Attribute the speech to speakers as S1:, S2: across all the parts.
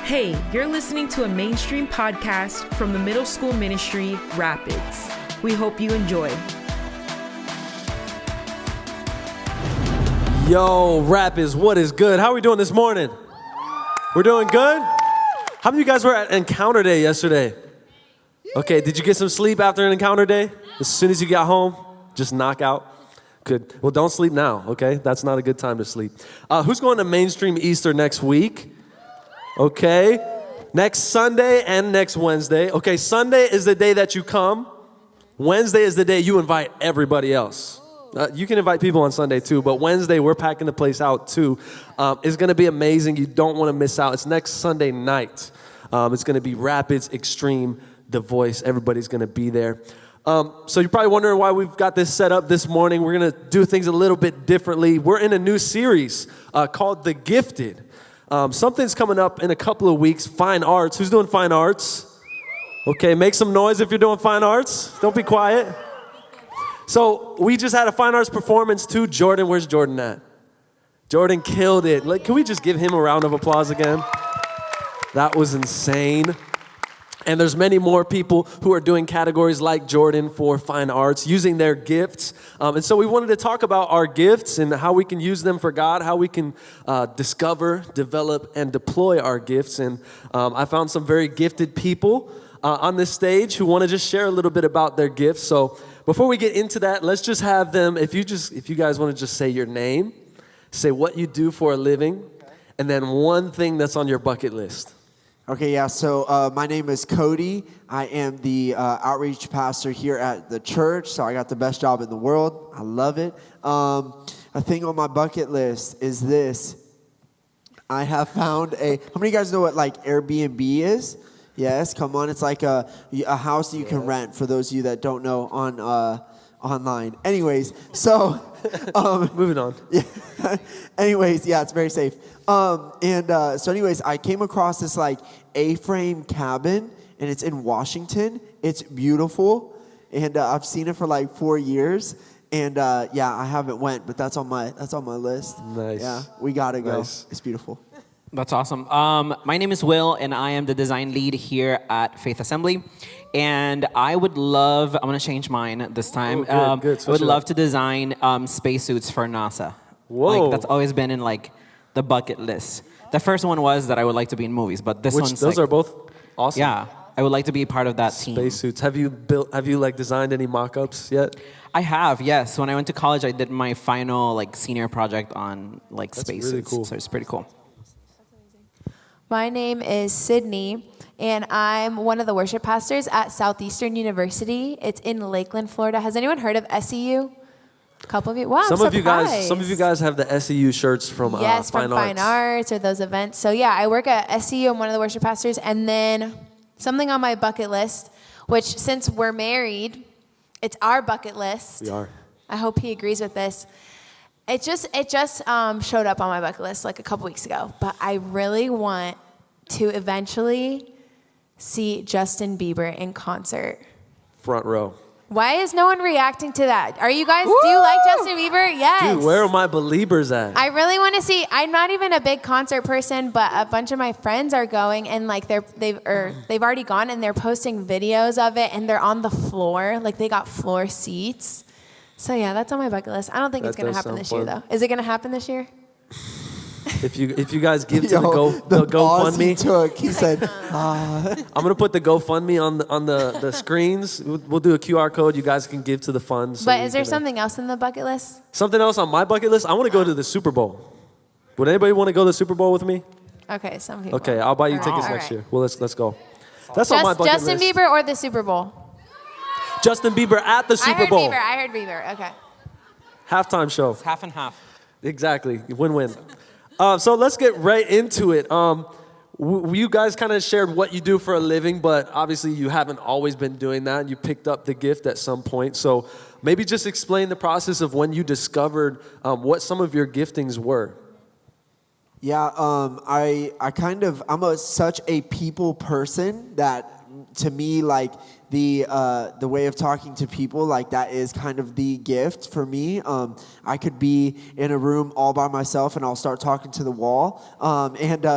S1: Hey, you're listening to a mainstream podcast from the middle school ministry, Rapids. We hope you enjoy.
S2: Yo, Rapids, what is good? How are we doing this morning? We're doing good? How many of you guys were at Encounter Day yesterday? Okay, did you get some sleep after an Encounter Day? As soon as you got home, just knock out? Good. Well, don't sleep now, okay? That's not a good time to sleep. Who's going to mainstream Easter next week? Okay. Next Sunday and next Wednesday. Okay, Sunday is the day that you come. Wednesday is the day you invite everybody else. You can invite people on Sunday too, but Wednesday we're packing the place out too. It's going to be amazing. You don't want to miss out. It's next Sunday night. It's going to be Rapids, Xstream, The Voice. Everybody's going to be there. So you're probably wondering why we've got this set up this morning. We're going to do things a little bit differently. We're in a new series called The Gifted. Something's coming up in a couple of weeks, fine arts. Who's doing fine arts? Okay, make some noise if you're doing fine arts. Don't be quiet. So we just had a fine arts performance too. Jordan, where's Jordan at? Jordan killed it. Like, can we just give him a round of applause again? That was insane. And there's many more people who are doing categories like Jordan for fine arts, using their gifts. And so we wanted to talk about our gifts and how we can use them for God, how we can discover, develop, and deploy our gifts. And I found some very gifted people on this stage who want to just share a little bit about their gifts. So before we get into that, let's just have them, if you guys want to just say your name, say what you do for a living, and then one thing that's on your bucket list.
S3: Okay, yeah, so my name is Cody. I am the outreach pastor here at the church, so I got the best job in the world. I love it. A thing on my bucket list is this. I have found how many of you guys know what, like, Airbnb is? Yes, come on. It's like a house that you can rent, for those of you that don't know, on online. Anyways, so...
S2: Moving on.
S3: Yeah. Anyways, yeah, it's very safe. So anyways, I came across this like A-frame cabin, and it's in Washington. It's beautiful, and I've seen it for like 4 years. And yeah, I haven't went, but that's on my list.
S2: Nice.
S3: Yeah, we gotta go.
S2: Nice.
S3: It's beautiful.
S4: That's awesome. My name is Will, and I am the design lead here at Faith Assembly. And I'm going to change mine this time.
S2: Good.
S4: I would love to design spacesuits for NASA.
S2: Whoa.
S4: Like, that's always been in like the bucket list. The first one was that I would like to be in movies, but
S2: Those are both awesome.
S4: Yeah, I would like to be a part of that team.
S2: Spacesuits. Have you designed any mock-ups yet?
S4: I have, yes. When I went to college, I did my final like senior project on like spacesuits.
S2: Really cool.
S4: So it's pretty cool.
S5: My name is Sydney, and I'm one of the worship pastors at Southeastern University. It's in Lakeland, Florida. Has anyone heard of SEU? A couple of you. Wow,
S2: Some
S5: I'm
S2: of you guys have the SEU shirts from
S5: yes, from Fine Arts or those events. So yeah, I work at SEU. I'm one of the worship pastors, and then something on my bucket list, which since we're married, it's our bucket list.
S2: We are.
S5: I hope he agrees with this. It just showed up on my bucket list like a couple weeks ago, but I really want to eventually see Justin Bieber in concert.
S2: Front row.
S5: Why is no one reacting to that? Are you guys, do you like Justin Bieber? Yes.
S2: Dude, where are my believers at?
S5: I really want to see, I'm not even a big concert person, but a bunch of my friends are going, and like they've already gone, and they're posting videos of it, and they're on the floor, like they got floor seats. So yeah, that's on my bucket list. I don't think it's going to happen this year, though. Is it going to happen this year?
S2: If you guys give to the GoFundMe,
S3: he said,
S2: I'm gonna put the GoFundMe on the screens. We'll do a QR code. You guys can give to the fund.
S5: But is there something else in the bucket list?
S2: Something else on my bucket list? I want to go to the Super Bowl. Would anybody want to go to the Super Bowl with me?
S5: Okay, some people.
S2: Okay, I'll buy you tickets next year. Well, let's go. That's on my bucket list.
S5: Justin Bieber or the Super Bowl?
S2: Justin Bieber at the Super Bowl.
S5: I heard Bieber. Okay.
S2: Halftime show.
S4: It's half and half.
S2: Exactly. Win-win. So let's get right into it. You guys kind of shared what you do for a living, but obviously you haven't always been doing that. You picked up the gift at some point. So maybe just explain the process of when you discovered what some of your giftings were.
S3: Yeah, I'm such a people person that to me, like the way of talking to people, like that is kind of the gift for me. I could be in a room all by myself and I'll start talking to the wall.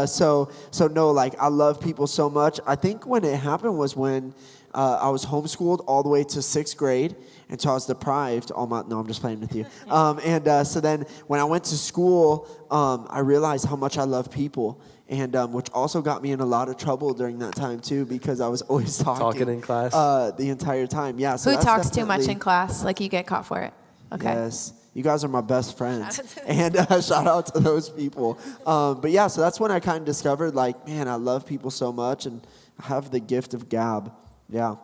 S3: So no, like I love people so much. I think when it happened was when I was homeschooled all the way to 6th grade until I was deprived all my, no, I'm just playing with you. So then when I went to school, I realized how much I love people. And which also got me in a lot of trouble during that time too, because I was always talking
S2: in class
S3: the entire time. Yeah. So
S5: Who
S3: that's
S5: talks too much
S3: definitely-
S5: in class? Like you get caught for it. Okay.
S3: Yes. You guys are my best friends. And shout out to those people. But yeah, so that's when I kind of discovered, like, man, I love people so much and I have the gift of gab. Yeah.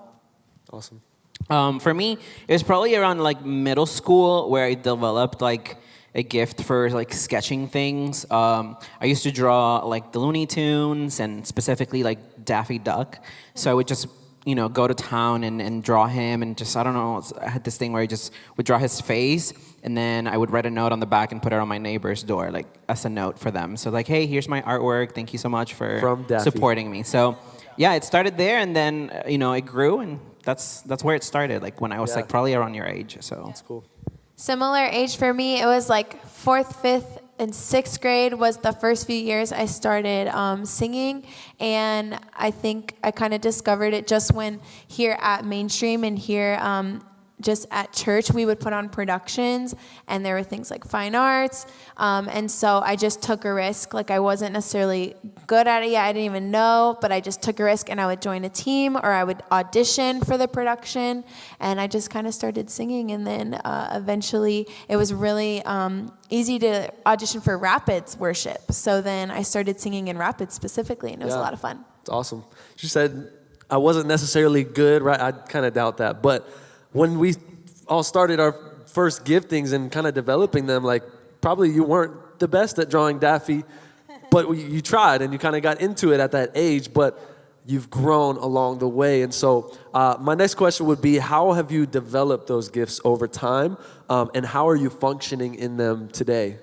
S2: Awesome.
S4: For me, it was probably around like middle school where I developed like a gift for like sketching things. I used to draw like the Looney Tunes and specifically like Daffy Duck. So I would just, go to town and draw him and just, I don't know, I had this thing where I just would draw his face and then I would write a note on the back and put it on my neighbor's door, like as a note for them. So like, hey, here's my artwork. Thank you so much for supporting me. So yeah, it started there and then, it grew and that's where it started, like when I was like probably around your age. So
S2: That's cool.
S5: Similar age for me, it was like 4th, 5th, and 6th grade was the first few years I started singing. And I think I kind of discovered it just when here at Mainstream and here just at church, we would put on productions and there were things like fine arts. And so I just took a risk. Like I wasn't necessarily good at it yet. I didn't even know, but I just took a risk and I would join a team or I would audition for the production. And I just kind of started singing. And then eventually it was really easy to audition for Rapids worship. So then I started singing in Rapids specifically and it was a lot of fun.
S2: It's awesome. She said, I wasn't necessarily good, right? I kind of doubt that. But when we all started our first giftings and kind of developing them, like probably you weren't the best at drawing Daffy, but you tried and you kind of got into it at that age, but you've grown along the way. And so my next question would be, how have you developed those gifts over time and how are you functioning in them today?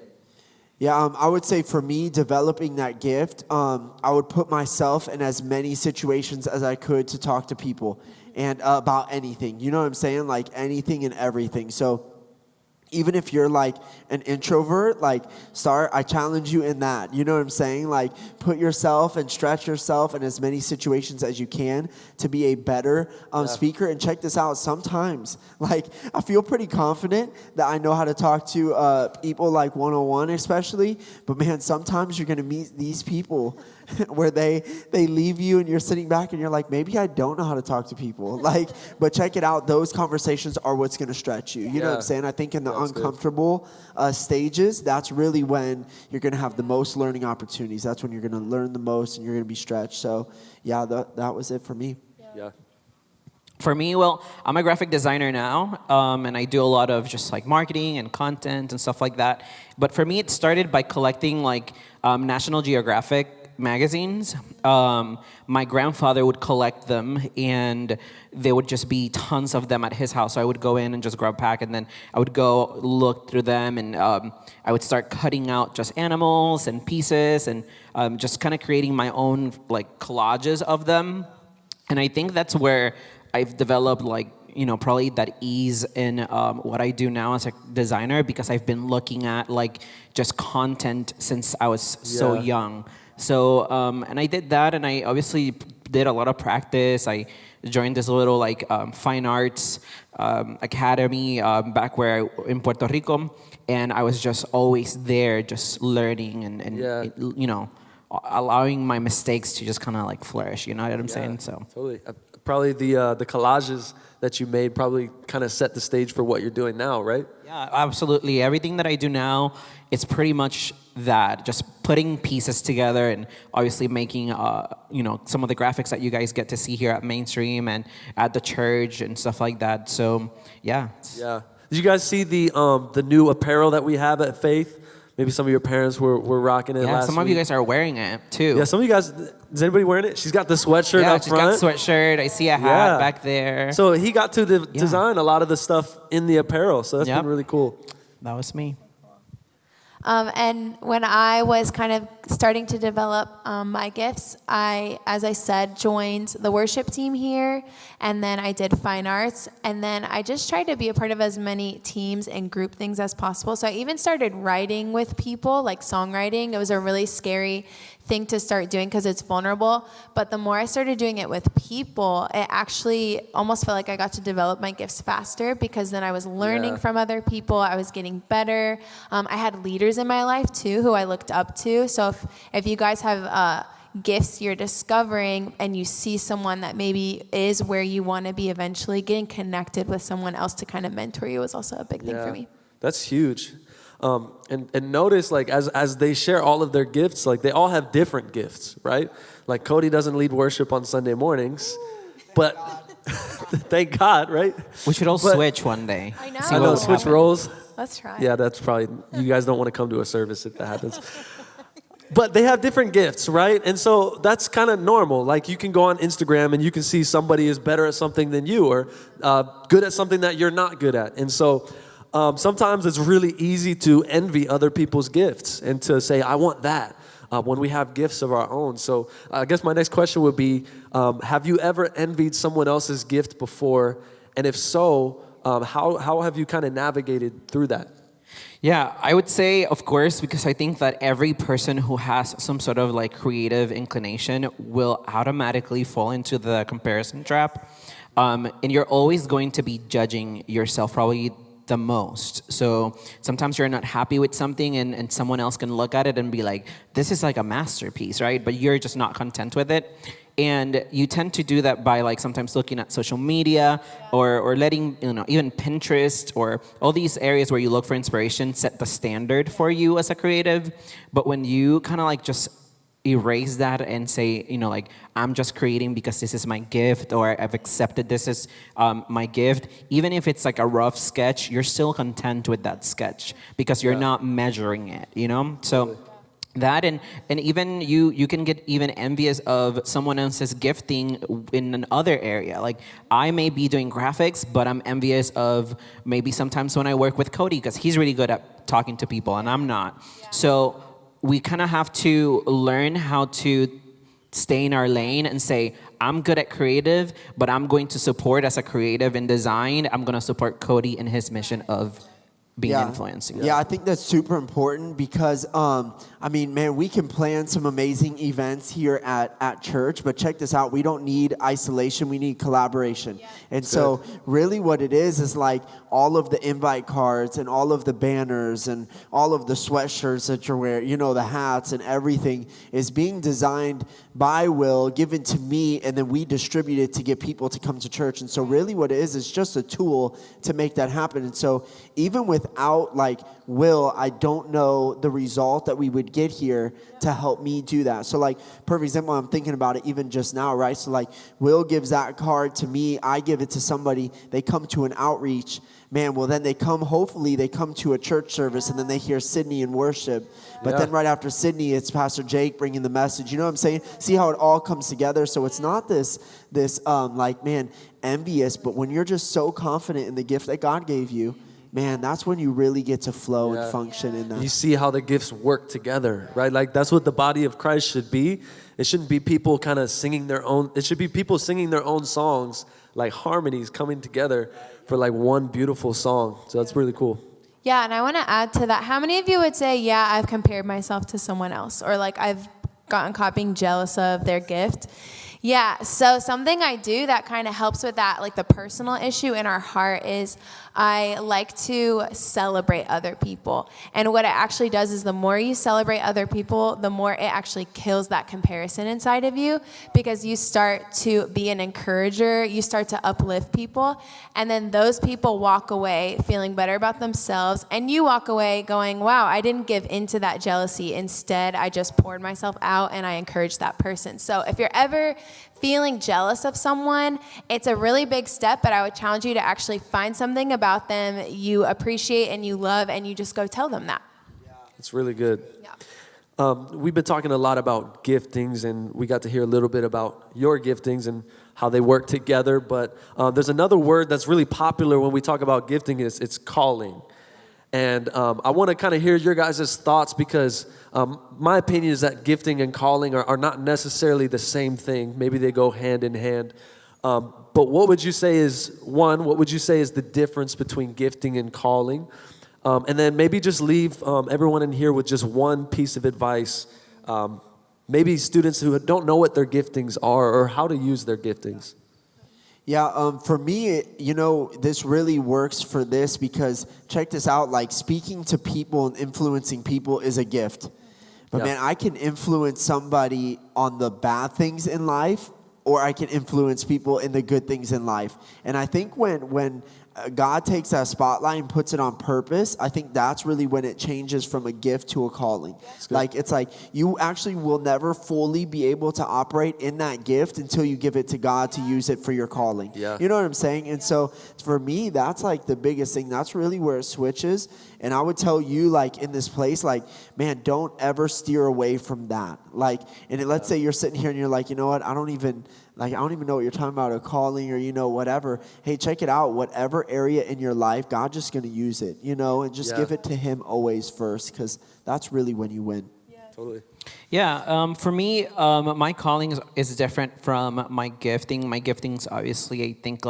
S3: Yeah, I would say for me, developing that gift, I would put myself in as many situations as I could to talk to people and about anything. You know what I'm saying? Like anything and everything. So even if you're like an introvert, like I challenge you in that. You know what I'm saying? Like put yourself and stretch yourself in as many situations as you can to be a better speaker. And check this out. Sometimes, like I feel pretty confident that I know how to talk to people like one-on-one especially. But man, sometimes you're going to meet these people where they leave you and you're sitting back and you're like, maybe I don't know how to talk to people. Like, but check it out. Those conversations are what's going to stretch you. You know what I'm saying? I think in the uncomfortable stages, that's really when you're going to have the most learning opportunities. That's when you're going to learn the most and you're going to be stretched. So yeah, that was it for me.
S2: Yeah.
S4: For me, well, I'm a graphic designer now, and I do a lot of just like marketing and content and stuff like that. But for me, it started by collecting like National Geographic magazines. My grandfather would collect them and there would just be tons of them at his house. So I would go in and just grab a pack and then I would go look through them and I would start cutting out just animals and pieces and just kind of creating my own like collages of them. And I think that's where I've developed like, probably that ease in what I do now as a designer because I've been looking at like just content since I was so young. So, and I did that, and I obviously did a lot of practice. I joined this little like fine arts academy back where in Puerto Rico, and I was just always there, just learning and allowing my mistakes to just kind of like flourish. You know what I'm saying? So
S2: totally. Probably the collages that you made probably kind of set the stage for what you're doing now, right?
S4: Yeah, absolutely. Everything that I do now, it's pretty much that, just putting pieces together and obviously making, some of the graphics that you guys get to see here at Mainstream and at the church and stuff like that. So, yeah.
S2: Yeah. Did you guys see the new apparel that we have at Faith? Maybe some of your parents were rocking it last week.
S4: Some of you guys are wearing it, too.
S2: Yeah, some of you guys, is anybody wearing it? She's got the sweatshirt up front.
S4: Yeah, she's got the sweatshirt. I see a hat back there.
S2: So he got to design a lot of the stuff in the apparel, so that's been really cool.
S4: That was me.
S5: And when I was kind of starting to develop my gifts, as I said, joined the worship team here, and then I did fine arts, and then I just tried to be a part of as many teams and group things as possible. So I even started writing with people, like songwriting. It was a really scary thing to start doing because it's vulnerable, but the more I started doing it with people, it actually almost felt like I got to develop my gifts faster, because then I was learning from other people, I was getting better. I had leaders in my life too who I looked up to. So if you guys have gifts you're discovering and you see someone that maybe is where you want to be eventually, getting connected with someone else to kind of mentor you was also a big thing for me.
S2: That's huge. And notice, like, as they share all of their gifts, like, they all have different gifts, right? Like, Cody doesn't lead worship on Sunday mornings, but thank God, right?
S4: We should all switch one day.
S5: I know.
S2: I know, switch roles.
S5: Let's try.
S2: Yeah, that's probably, you guys don't want to come to a service if that happens. But they have different gifts, right? And so that's kind of normal. Like, you can go on Instagram and you can see somebody is better at something than you, or good at something that you're not good at. And so sometimes it's really easy to envy other people's gifts and to say, I want that, when we have gifts of our own. So I guess my next question would be, have you ever envied someone else's gift before? And if so, how have you kind of navigated through that?
S4: Yeah, I would say, of course, because I think that every person who has some sort of like creative inclination will automatically fall into the comparison trap. And you're always going to be judging yourself probably the most. So sometimes you're not happy with something and someone else can look at it and be like, this is like a masterpiece, right? But you're just not content with it. And you tend to do that by like sometimes looking at social media or letting, even Pinterest or all these areas where you look for inspiration set the standard for you as a creative. But when you kind of like just erase that and say, like, I'm just creating because this is my gift, or I've accepted this as my gift, even if it's like a rough sketch, you're still content with that sketch because you're not measuring it, So that and even you can get even envious of someone else's gifting in another area. Like, I may be doing graphics, but I'm envious of maybe sometimes when I work with Cody because he's really good at talking to people and I'm not. So we kind of have to learn how to stay in our lane and say, I'm good at creative, but I'm going to support as a creative in design. I'm going to support Cody in his mission of being influencing.
S3: Yeah, I think that's super important because, we can plan some amazing events here at church, but check this out. We don't need isolation. We need collaboration. Yeah. And so really what it is like all of the invite cards and all of the banners and all of the sweatshirts that you're wearing, the hats and everything is being designed by Will, given to me, and then we distribute it to get people to come to church. And so really what it is just a tool to make that happen. And so even without like Will, I don't know the result that we would get here to help me do that. So like, perfect example, I'm thinking about it even just now, right? So like, Will gives that card to me, I give it to somebody, they come to an outreach, then hopefully they come to a church service and then they hear Sydney in worship. But then right after Sydney, it's Pastor Jake bringing the message. You know what I'm saying? See how it all comes together? So it's not this envious, but when you're just so confident in the gift that God gave you, that's when you really get to flow and function in that.
S2: You see how the gifts work together, right? Like, that's what the body of Christ should be. It shouldn't be people kind of singing their own. It should be people singing their own songs, like harmonies coming together for like one beautiful song. So that's really cool.
S5: Yeah, and I want to add to that. How many of you would say, I've compared myself to someone else, or like I've gotten caught being jealous of their gift? Yeah, so something I do that kind of helps with that, like the personal issue in our heart, is I like to celebrate other people. And what it actually does is the more you celebrate other people, the more it actually kills that comparison inside of you, because you start to be an encourager, you start to uplift people, and then those people walk away feeling better about themselves, and you walk away going, wow, I didn't give into that jealousy. Instead, I just poured myself out and I encouraged that person. So if you're ever feeling jealous of someone, it's a really big step, but I would challenge you to actually find something about them you appreciate and you love, and you just go tell them that.
S2: It's really good. Yeah. We've been talking a lot about giftings, and we got to hear a little bit about your giftings and how they work together, but there's another word that's really popular when we talk about gifting, it's calling. And I want to kind of hear your guys' thoughts because my opinion is that gifting and calling are not necessarily the same thing. Maybe they go hand in hand. But what would you say is, what would you say is the difference between gifting and calling? And then maybe just leave everyone in here with just one piece of advice. Maybe students who don't know what their giftings are or how to use their giftings.
S3: Yeah, for me, this really works for this because check this out, like speaking to people and influencing people is a gift. But man, I can influence somebody on the bad things in life, or I can influence people in the good things in life. And I think when God takes that spotlight and puts it on purpose, I think that's really when it changes from a gift to a calling. Like, it's like you actually will never fully be able to operate in that gift until you give it to God to use it for your calling.
S2: Yeah.
S3: You know what I'm saying? And so for me, that's like the biggest thing. That's really where it switches. And I would tell you, like, in this place, like, man, don't ever steer away from that. Like, and let's say you're sitting here and you're like, you know what, I don't even know what you're talking about, a calling or, whatever. Hey, check it out. Whatever area in your life, God's just going to use it, and just give it to him always first, because that's really when you win.
S5: Yeah.
S2: Totally.
S4: Yeah, for me, my calling is different from my gifting. My giftings, obviously, I think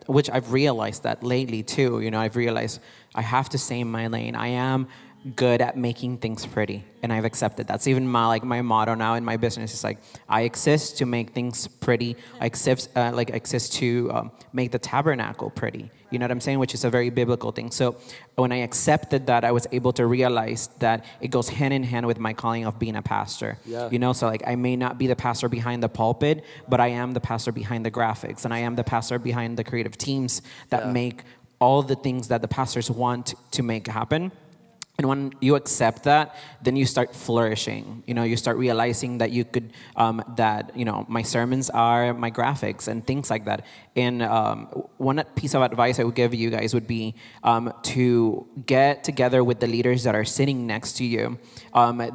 S4: which I've realized that lately too. I've realized I have to stay in my lane. I am good at making things pretty, and I've accepted that's even my motto now in my business. Is like, I exist to make things pretty. I exist to make the tabernacle pretty. You know what I'm saying? Which is a very biblical thing. So when I accepted that, I was able to realize that it goes hand in hand with my calling of being a pastor.
S2: Yeah.
S4: So I may not be the pastor behind the pulpit, but I am the pastor behind the graphics, and I am the pastor behind the creative teams that make all the things that the pastors want to make happen. And when you accept that, then you start flourishing. You start realizing that you could, my sermons are my graphics and things like that. And one piece of advice I would give you guys would be to get together with the leaders that are sitting next to you.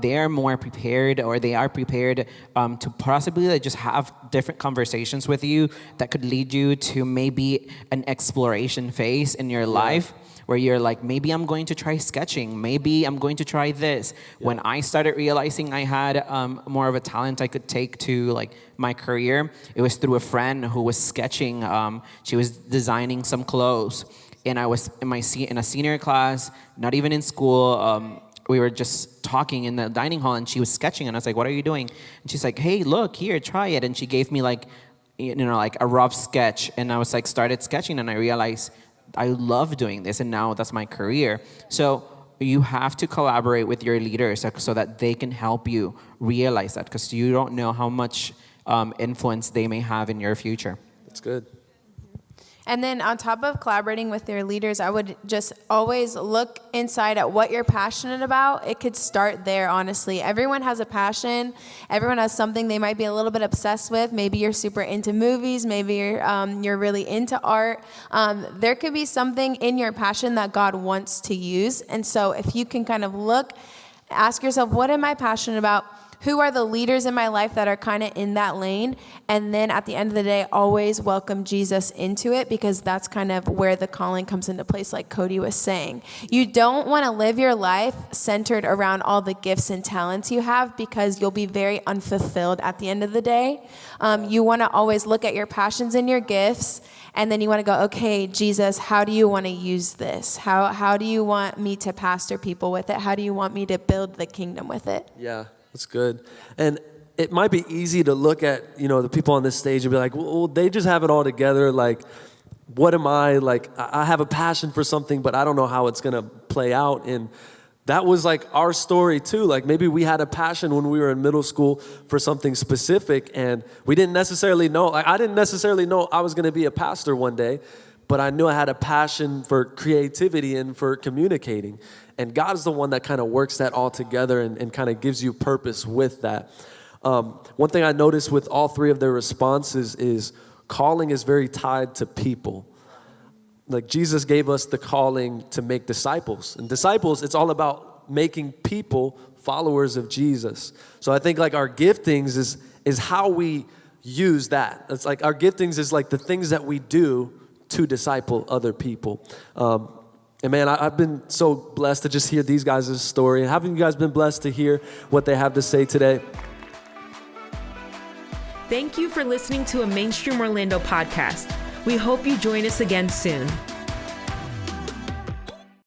S4: They are more prepared, or they are prepared to possibly just have different conversations with you that could lead you to maybe an exploration phase in your life, where you're like, maybe I'm going to try sketching. Maybe I'm going to try this. Yeah. When I started realizing I had more of a talent I could take to my career, it was through a friend who was sketching. She was designing some clothes. And I was in a senior class, not even in school. We were just talking in the dining hall, and she was sketching. And I was like, what are you doing? And she's like, hey, look, here, try it. And she gave me a rough sketch. And I was started sketching, and I realized I love doing this, and now that's my career. So you have to collaborate with your leaders so that they can help you realize that, because you don't know how much influence they may have in your future.
S2: That's good.
S5: And then on top of collaborating with your leaders, I would just always look inside at what you're passionate about. It could start there, honestly. Everyone has a passion. Everyone has something they might be a little bit obsessed with. Maybe you're super into movies. Maybe you're really into art. There could be something in your passion that God wants to use. And so if you can kind of ask yourself, what am I passionate about? Who are the leaders in my life that are kind of in that lane? And then at the end of the day, always welcome Jesus into it, because that's kind of where the calling comes into place, like Cody was saying. You don't want to live your life centered around all the gifts and talents you have, because you'll be very unfulfilled at the end of the day. You want to always look at your passions and your gifts, and then you want to go, okay, Jesus, how do you want to use this? How do you want me to pastor people with it? How do you want me to build the kingdom with it?
S2: Yeah. That's good. And it might be easy to look at, the people on this stage and be like, well, they just have it all together. Like, what am I? Like, I have a passion for something, but I don't know how it's going to play out. And that was our story too. Like, maybe we had a passion when we were in middle school for something specific, and we didn't necessarily know. I didn't necessarily know I was going to be a pastor one day, but I knew I had a passion for creativity and for communicating. And God is the one that kind of works that all together and kind of gives you purpose with that. One thing I noticed with all three of their responses is calling is very tied to people. Like, Jesus gave us the calling to make disciples. And disciples, it's all about making people followers of Jesus. So I think our giftings is how we use that. It's our giftings is the things that we do to disciple other people. And man, I've been so blessed to just hear these guys' story. Haven't you guys been blessed to hear what they have to say today?
S1: Thank you for listening to a Mainstream Orlando podcast. We hope you join us again soon.